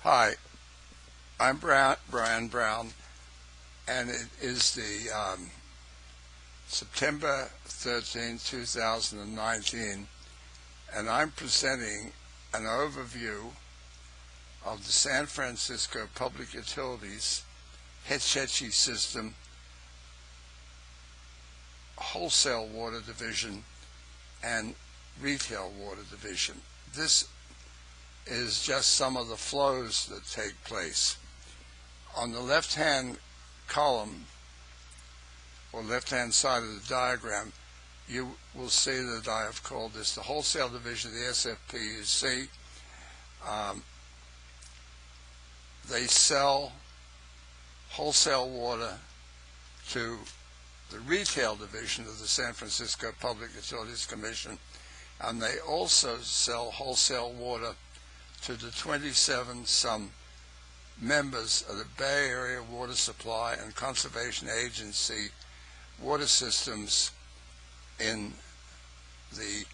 Hi, I'm Brian Brown, and it is the September 13, 2019, and I'm presenting an overview of the San Francisco Public Utilities Hetchy system wholesale water division and retail water division. This is just some of the flows that take place. On the left-hand column or left-hand side of the diagram, you will see that I have called this the wholesale division of the SFPUC. They sell wholesale water to the retail division of the San Francisco Public Utilities Commission, and they also sell wholesale water to the 27 some members of the Bay Area Water Supply and Conservation Agency water systems in the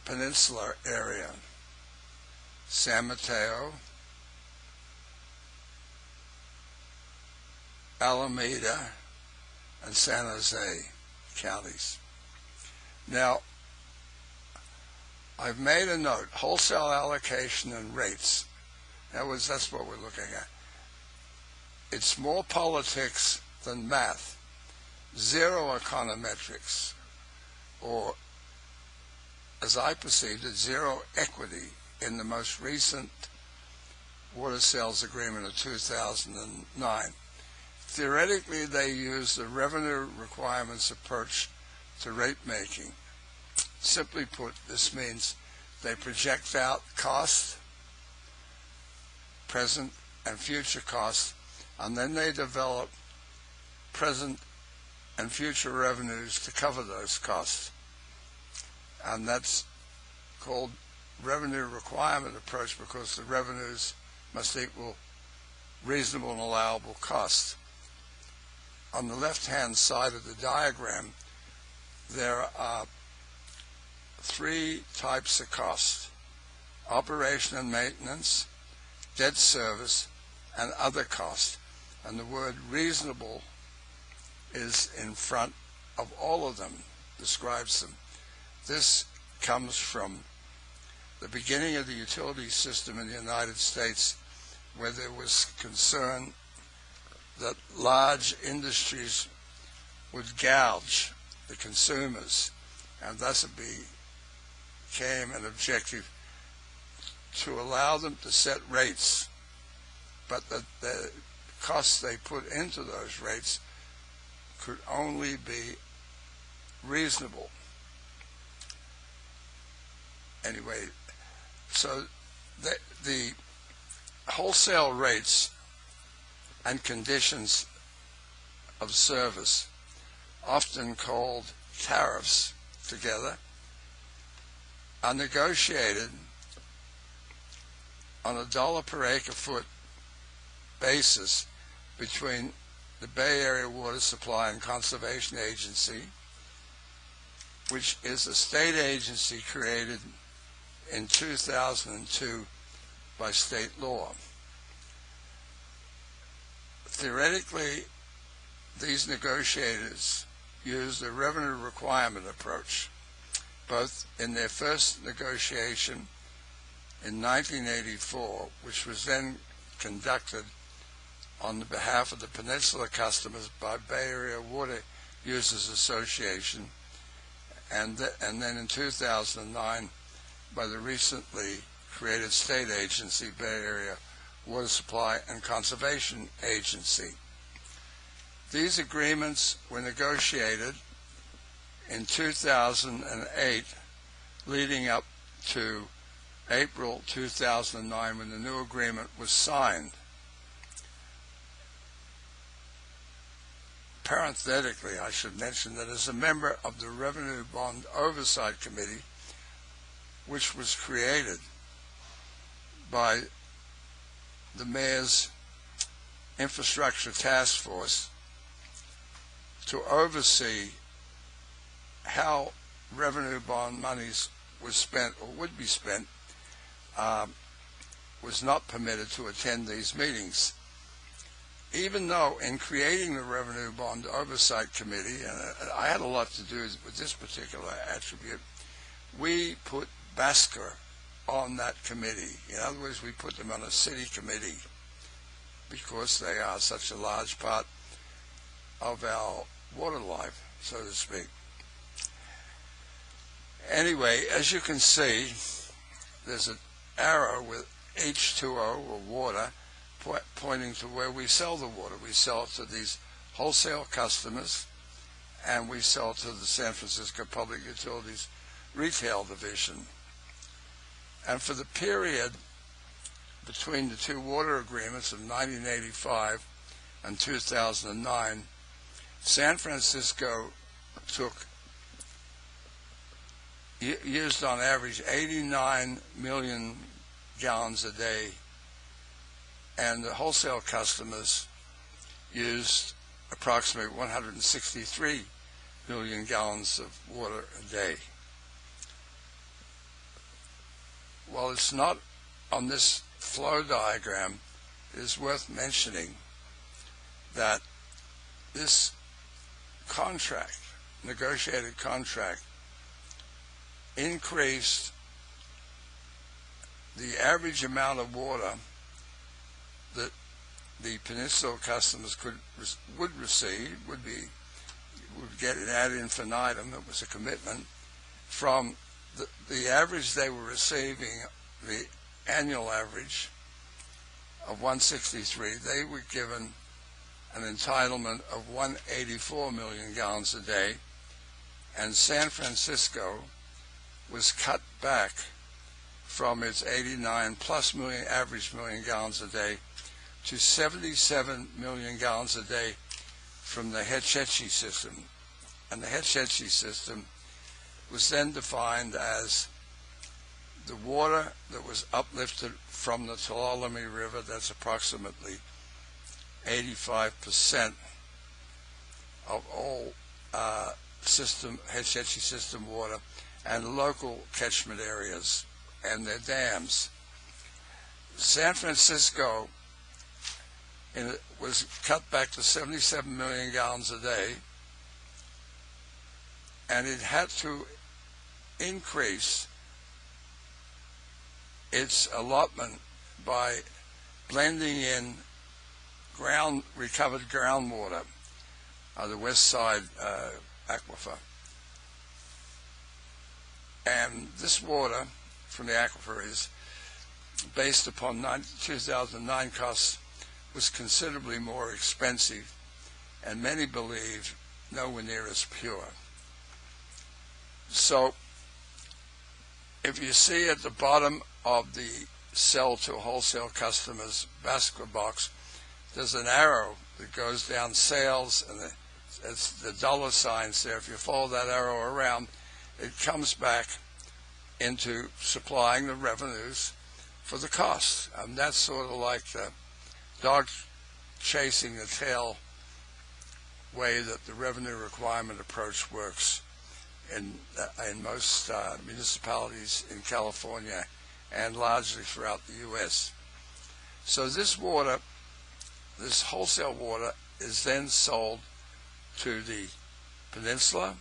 peninsula area: San Mateo, Alameda, and San Jose counties. Now, I've made a note: wholesale allocation and rates. That's what we're looking at. It's more politics than math. Zero econometrics, or as I perceived it, zero equity in the most recent water sales agreement of 2009. Theoretically, they use the revenue requirements approach to rate making. Simply put, this means they project out cost, present and future costs, and then they develop present and future revenues to cover those costs. And that's called revenue requirement approach, because the revenues must equal reasonable and allowable costs. On the left-hand side of the diagram, there are three types of costs: operation and maintenance, debt service, and other costs. And the word reasonable is in front of all of them, describes them. This comes from the beginning of the utility system in the United States, where there was concern that large industries would gouge the consumers, and thus it became an objective to allow them to set rates, but that the costs they put into those rates could only be reasonable. Anyway, so the wholesale rates and conditions of service, often called tariffs together, are negotiated on a dollar per acre foot basis between the Bay Area Water Supply and Conservation Agency, which is a state agency created in 2002 by state law. Theoretically, these negotiators use the revenue requirement approach, both in their first negotiation in 1984, which was then conducted on the behalf of the Peninsula customers by Bay Area Water Users Association, and then in 2009 by the recently created state agency, Bay Area Water Supply and Conservation Agency. These agreements were negotiated in 2008, leading up to April 2009, when the new agreement was signed. Parenthetically, I should mention that as a member of the Revenue Bond Oversight Committee, which was created by the Mayor's Infrastructure Task Force to oversee how revenue bond monies was spent or would be spent, was not permitted to attend these meetings, even though in creating the Revenue Bond Oversight Committee, and I had a lot to do with this particular attribute, we put Basker on that committee. In other words, we put them on a city committee because they are such a large part of our water life, so to speak. Anyway, as you can see, there's an arrow with H2O, or water, pointing to where we sell the water. We sell it to these wholesale customers, and we sell it to the San Francisco Public Utilities Retail Division. And for the period between the two water agreements of 1985 and 2009, San Francisco used on average 89 million gallons a day, and the wholesale customers used approximately 163 million gallons of water a day. While it's not on this flow diagram, it is worth mentioning that this contract, negotiated contract, increased the average amount of water that the peninsula customers would receive, would get it ad infinitum. It was a commitment from the average they were receiving, the annual average of 163. They were given an entitlement of 184 million gallons a day, and San Francisco was cut back from its 89 plus million average million gallons a day to 77 million gallons a day from the Hetchy system. And the Hetchy system was then defined as the water that was uplifted from the Tuolumne River. That's approximately 85% of all Hetchy system water, and local catchment areas and their dams. San Francisco was cut back to 77 million gallons a day, and it had to increase its allotment by blending in recovered groundwater, the west side aquifer. And this water from the aquifer is based upon 2009 costs, was considerably more expensive, and many believe nowhere near as pure. So if you see at the bottom of the sell to wholesale customers Basker box, there's an arrow that goes down sales, and it's the dollar signs there. If you follow that arrow around, it comes back into supplying the revenues for the costs. And that's sort of like the dog chasing the tail way that the revenue requirement approach works in most municipalities in California and largely throughout the U.S. So this water, this wholesale water, is then sold to the peninsula,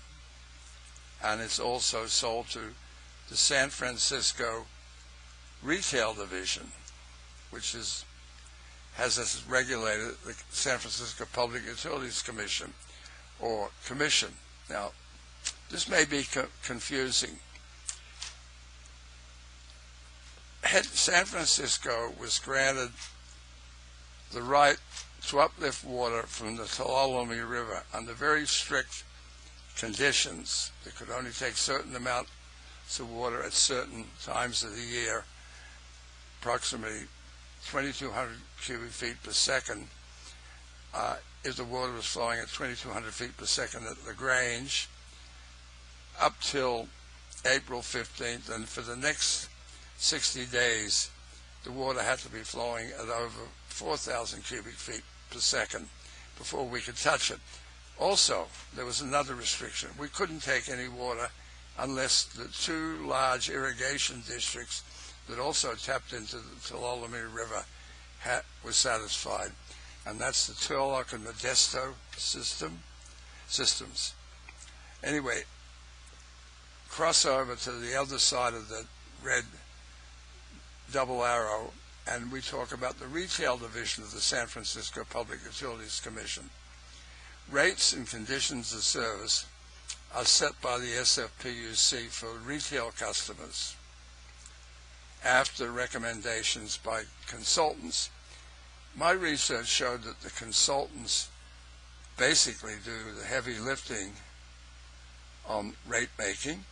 and it's also sold to the San Francisco Retail Division, which has as regulated the San Francisco Public Utilities Commission, or Commission. Now, this may be confusing. San Francisco was granted the right to uplift water from the Tuolumne River under very strict conditions. They could only take certain amounts of water at certain times of the year, approximately 2,200 cubic feet per second. If the water was flowing at 2,200 feet per second at LaGrange, up till April 15th, and for the next 60 days, the water had to be flowing at over 4,000 cubic feet per second before we could touch it. Also, there was another restriction. We couldn't take any water unless the two large irrigation districts that also tapped into the Tuolumne River was satisfied, and that's the Turlock and Modesto systems. Anyway, cross over to the other side of the red double arrow, and we talk about the retail division of the San Francisco Public Utilities Commission. Rates and conditions of service are set by the SFPUC for retail customers after recommendations by consultants. My research showed that the consultants basically do the heavy lifting on rate making,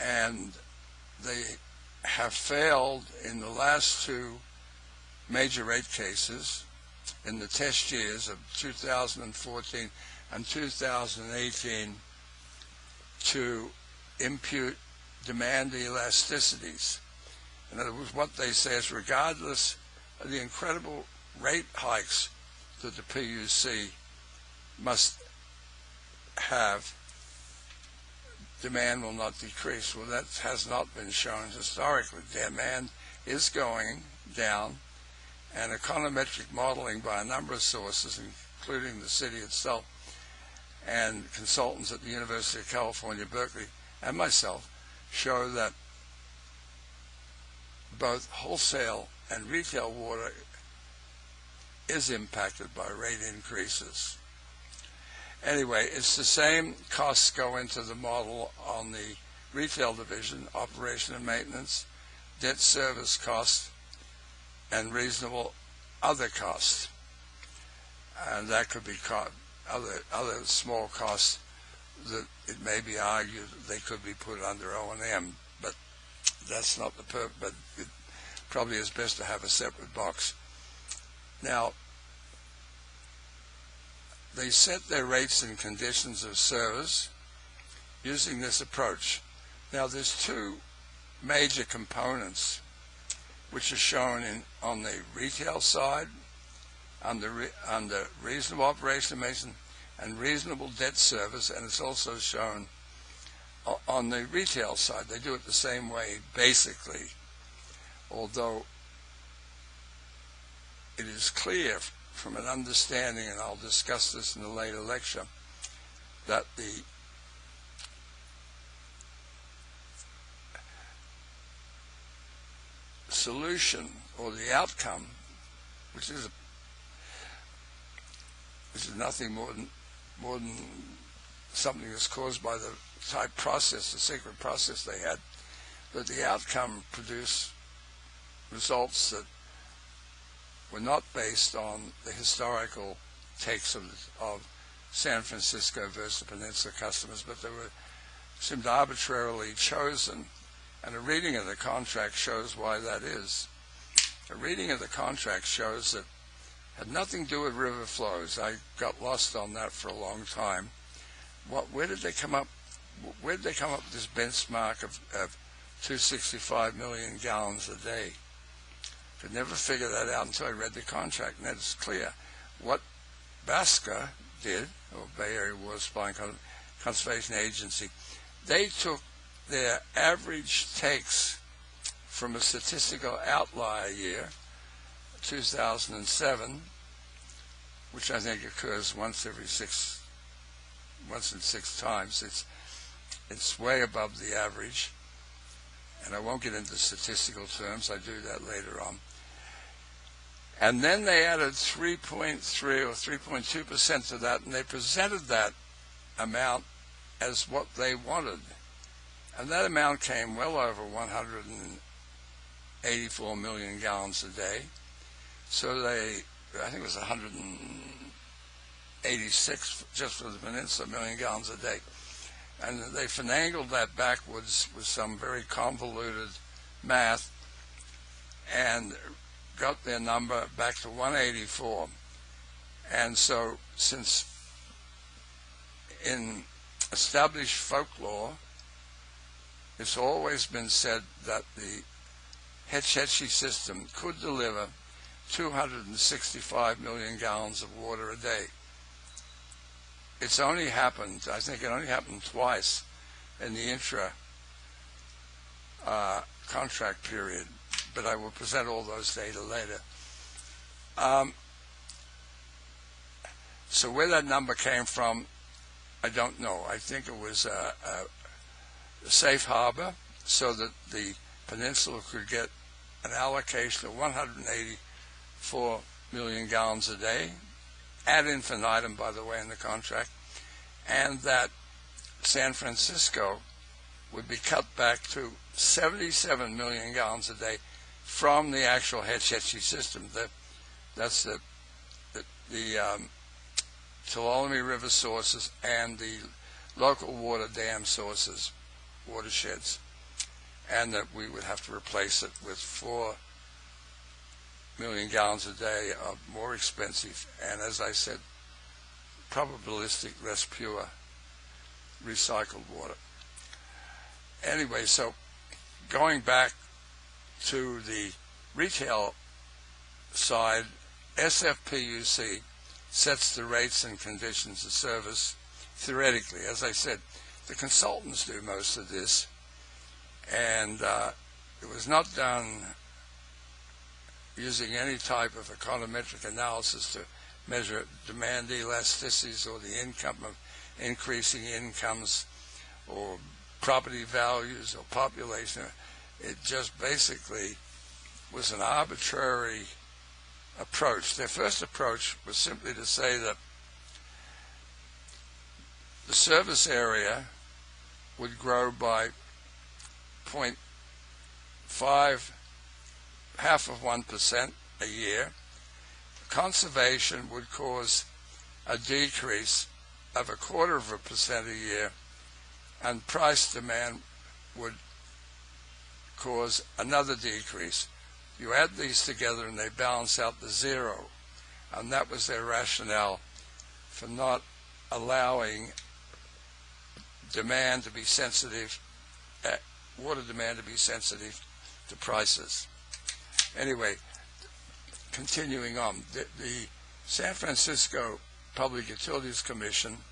and they have failed in the last two major rate cases in the test years of 2014 and 2018 to impute demand elasticities. In other words, what they say is regardless of the incredible rate hikes that the PUC must have, demand will not decrease. Well, that has not been shown historically. Demand is going down, and econometric modeling by a number of sources, including the city itself and consultants at the University of California, Berkeley, and myself, show that both wholesale and retail water is impacted by rate increases. Anyway, it's the same costs go into the model on the retail division: operation and maintenance, debt service costs, and reasonable other costs. And that could be other small costs that it may be argued they could be put under O&M, but that's not the purpose. But it probably is best to have a separate box. Now, they set their rates and conditions of service using this approach. Now, there's two major components which are shown on the retail side, under reasonable operation and maintenance and reasonable debt service, and it's also shown on the retail side. They do it the same way, basically, although it is clear from an understanding, and I'll discuss this in a later lecture, that the solution or the outcome, which is nothing more than something that's caused by the type process, the secret process they had, but the outcome produced results that were not based on the historical takes of San Francisco versus Peninsula customers, but they seemed arbitrarily chosen. And a reading of the contract shows why that is. A reading of the contract shows that it had nothing to do with river flows. I got lost on that for a long time. Where did they come up with this benchmark of 265 million gallons a day? Could never figure that out until I read the contract, and that's clear. What BASCA did, or Bay Area Water Supply and Conservation Agency, they took their average takes from a statistical outlier year, 2007, which I think occurs once in 6 times. It's way above the average, and I won't get into statistical terms. I do that later on. And then they added 3.3 or 3.2% to that, and they presented that amount as what they wanted. And that amount came well over 184 million gallons a day. So I think it was 186 just for the peninsula, million gallons a day. And they finagled that backwards with some very convoluted math and got their number back to 184. And so, since in established folklore, it's always been said that the Hetchy system could deliver 265 million gallons of water a day. It's only happened, I think it only happened twice in the contract period, but I will present all those data later. So where that number came from, I don't know. I think it was a safe harbor so that the peninsula could get an allocation of 184 million gallons a day, ad infinitum, by the way, in the contract, and that San Francisco would be cut back to 77 million gallons a day from the actual Hetchy system. That's the Tuolumne River sources and the local water dam sources, watersheds, and that we would have to replace it with 4 million gallons a day of more expensive and, as I said, probabilistic, less pure recycled water. Anyway, so going back to the retail side, SFPUC sets the rates and conditions of service theoretically. As I said, the consultants do most of this, and it was not done using any type of econometric analysis to measure demand elasticities or the income of increasing incomes or property values or population. It just basically was an arbitrary approach. Their first approach was simply to say that the service area would grow by 0.5, half of 1% a year. Conservation would cause a decrease of 0.25% a year, and price demand would cause another decrease. You add these together and they balance out to zero, and that was their rationale for not allowing demand to be sensitive, water demand to be sensitive to prices. Anyway, continuing on, the San Francisco Public Utilities Commission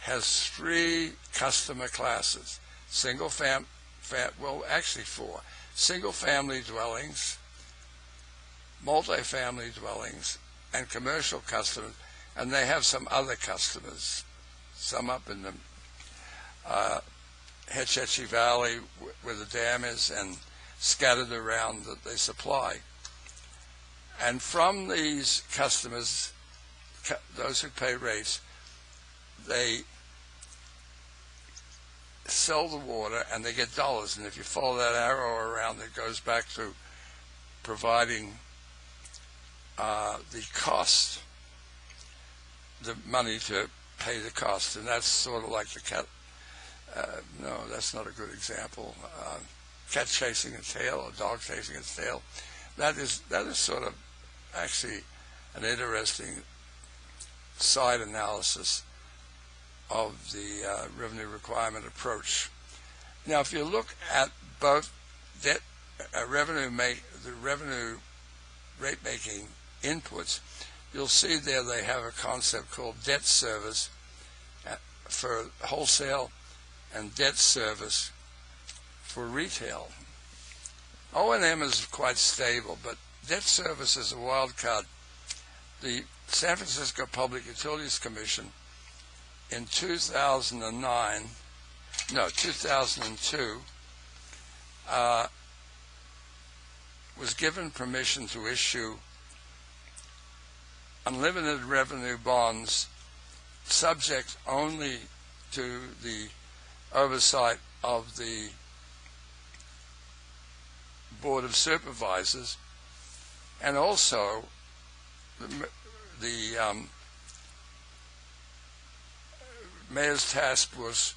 has 3 customer classes: actually 4. Single-family dwellings, multi-family dwellings, and commercial customers, and they have some other customers, some up in the Hetchy Valley where the dam is, and scattered around that they supply. And from these customers, those who pay rates, they sell the water and they get dollars. And if you follow that arrow around, it goes back to providing the cost, the money to pay the cost. And that's sort of like the cat. No, that's not a good example. Cat chasing its tail or dog chasing its tail. That is sort of actually an interesting side analysis of the revenue requirement approach. Now, if you look at both the revenue rate making inputs, you'll see there they have a concept called debt service for wholesale and debt service for retail. O&M is quite stable, but debt service is a wild card. The San Francisco Public Utilities Commission in 2002 was given permission to issue unlimited revenue bonds subject only to the oversight of the Board of Supervisors, and also the Mayor's task was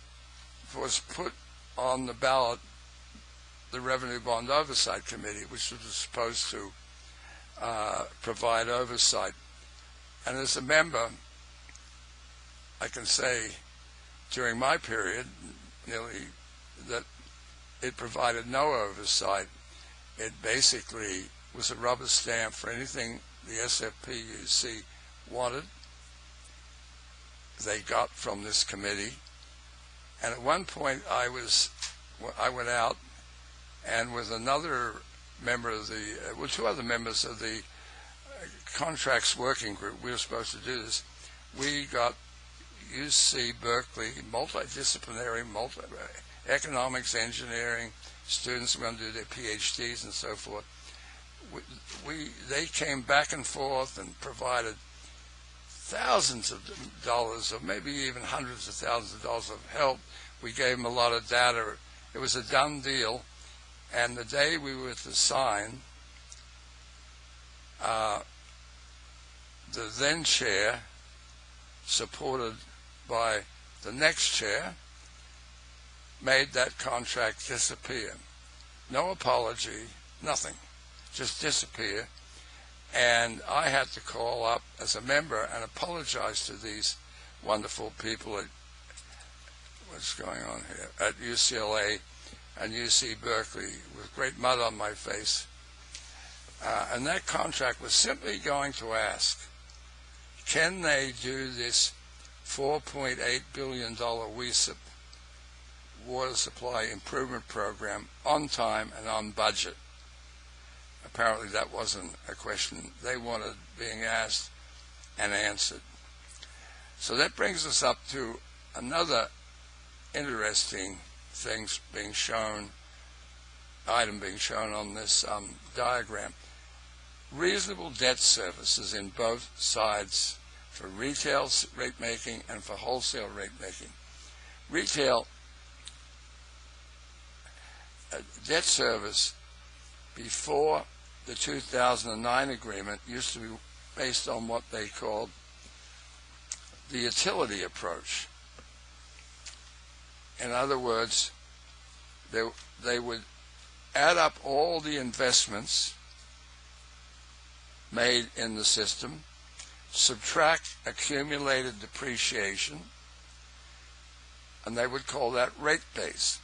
put on the ballot the Revenue Bond Oversight Committee, which was supposed to provide oversight. And as a member, I can say during my period, nearly, that it provided no oversight. It basically was a rubber stamp for anything the SFPUC wanted. They got from this committee. And at one point I went out and with another member of with two other members of the contracts working group, we were supposed to do this. We got UC Berkeley, multidisciplinary, economics, engineering students were going to do their PhDs and so forth. They came back and forth and provided thousands of dollars, or maybe even hundreds of thousands of dollars of help. We gave them a lot of data. It was a done deal. And the day we were to sign, the then chair, supported by the next chair, made that contract disappear. No apology, nothing, just disappear. And I had to call up as a member and apologize to these wonderful people at, what's going on here, at UCLA and UC Berkeley with great mud on my face. And that contract was simply going to ask, can they do this $4.8 billion WSIP water supply improvement program on time and on budget? Apparently that wasn't a question they wanted being asked and answered. So that brings us up to another interesting things being shown, item being shown on this diagram. Reasonable debt services in both sides for retail rate making and for wholesale rate making. Retail debt service before the 2009 agreement used to be based on what they called the utility approach. In other words, they would add up all the investments made in the system, subtract accumulated depreciation, and they would call that rate base.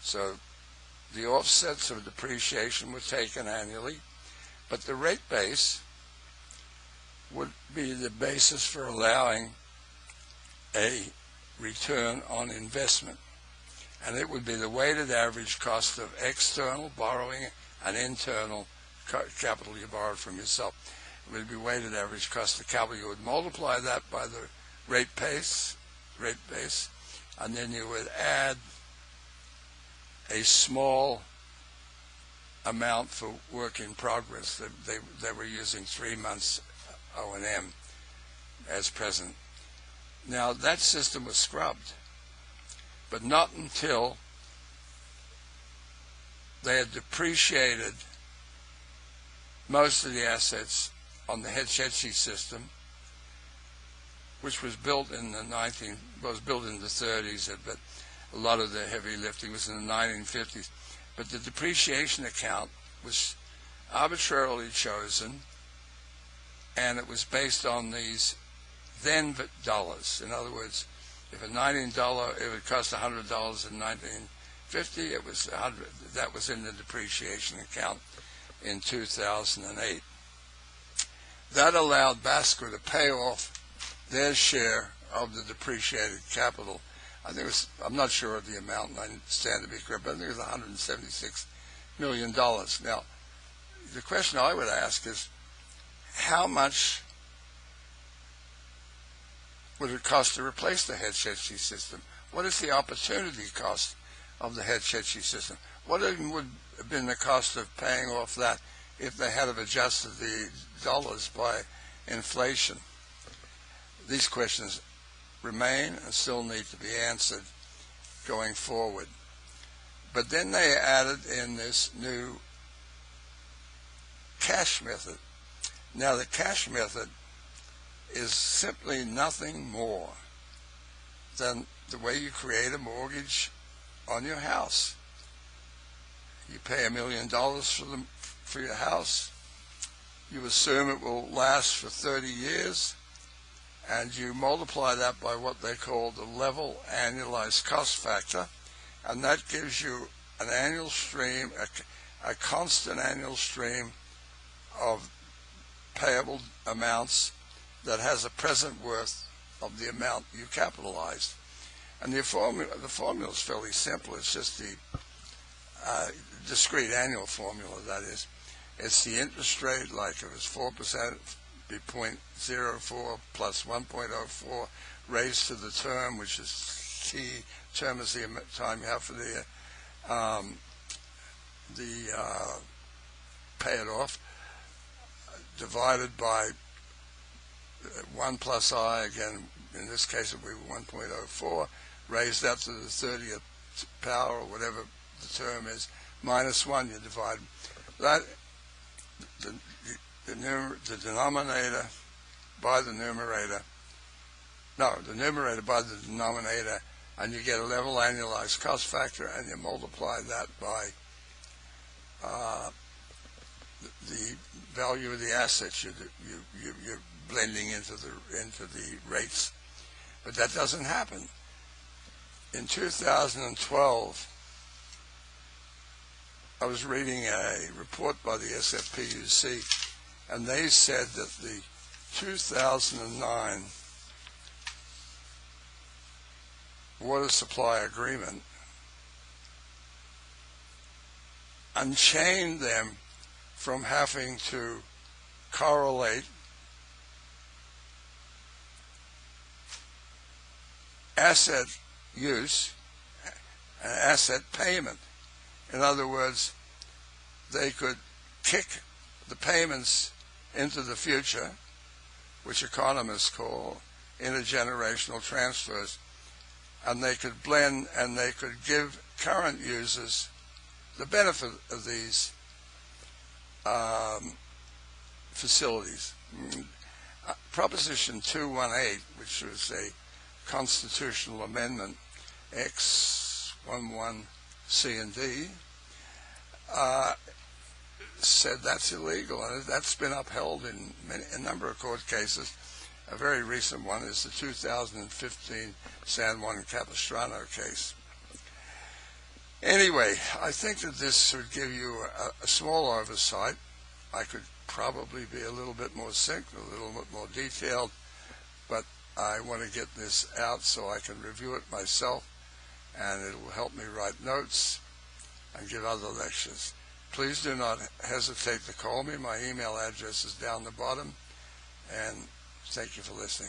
So the offsets of depreciation were taken annually, but the rate base would be the basis for allowing a return on investment. And it would be the weighted average cost of external borrowing and internal capital you borrowed from yourself. It would be weighted average cost of capital. You would multiply that by the rate base, and then you would add a small amount for work in progress. They were using 3 months O&M as present. Now that system was scrubbed, but not until they had depreciated most of the assets on the Hetchy system, which was built in the 30s, but a lot of the heavy lifting was in the 1950s. But the depreciation account was arbitrarily chosen, and it was based on these then dollars. In other words, if it would cost $100 in 1950, it was 100. That was in the depreciation account in 2008. That allowed Basco to pay off their share of the depreciated capital. I think it was, I'm not sure of the amount, and I stand to be correct, but I think it was $176 million. Now, the question I would ask is, how much would it cost to replace the Hetchy system? What is the opportunity cost of the Hetchy system? What would have been the cost of paying off that if they had have adjusted the dollars by inflation? These questions remain and still need to be answered going forward. But then they added in this new cash method. Now the cash method is simply nothing more than the way you create a mortgage on your house. You pay $1 million for your house. You assume it will last for 30 years, and you multiply that by what they call the level annualized cost factor, and that gives you an annual stream, a constant annual stream of payable amounts that has a present worth of the amount you capitalized. And the formula is fairly simple. It's just the discrete annual formula, that is. It's the interest rate, like if it was 4%, be 0.04 plus 1.04 raised to the term, which is T. Term is the time you have for the pay it off, divided by 1 plus I, again, in this case it would be 1.04, raise that to the 30th power, or whatever the term is, minus 1, you divide that, the denominator by the numerator, the numerator by the denominator, and you get a level annualized cost factor, and you multiply that by the value of the assets you're blending into the rates. But that doesn't happen. In 2012, I was reading a report by the SFPUC, and they said that the 2009 water supply agreement unchained them from having to correlate asset use and asset payment. In other words, they could kick the payments into the future, which economists call intergenerational transfers, and they could blend and they could give current users the benefit of these facilities. Proposition 218, which was a constitutional amendment, X11C and D, said that's illegal, and that's been upheld in a number of court cases. A very recent one is the 2015 San Juan Capistrano case. Anyway, I think that this would give you a small oversight. I could probably be a little bit more succinct, a little bit more detailed, but I want to get this out so I can review it myself, and it will help me write notes and give other lectures. Please do not hesitate to call me. My email address is down the bottom, and thank you for listening.